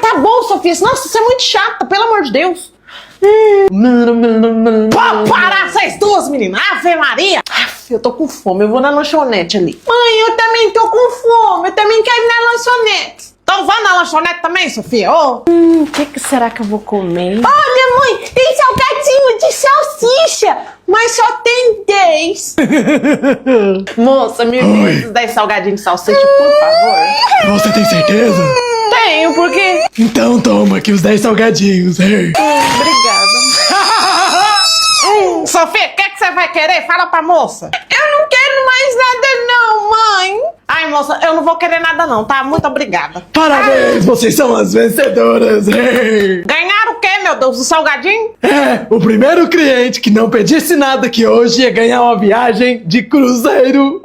tá bom, Sofia, senão você é muito chata, pelo amor de Deus. Pode parar vocês duas, meninas. Ave Maria. Eu tô com fome, eu vou na lanchonete ali. Mãe, eu também tô com fome, eu também quero ir na lanchonete. Então vá na lanchonete também, Sofia. O que será que eu vou comer? Olha, mãe, tem salgadinho de salsicha, mas só tem 10. Moça, me envia esses 10 salgadinhos de salsicha, por favor. Você tem certeza? Tenho, por quê? Então toma aqui os 10 salgadinhos. Obrigada. Sofia, o que você vai querer? Fala pra moça. Eu não quero mais nada não, mãe. Ai, moça, eu não vou querer nada não, tá? Muito obrigada. Parabéns, vocês são as vencedoras. Ganharam o quê, meu Deus? O salgadinho? O primeiro cliente que não pedisse nada que hoje ia ganhar uma viagem de cruzeiro.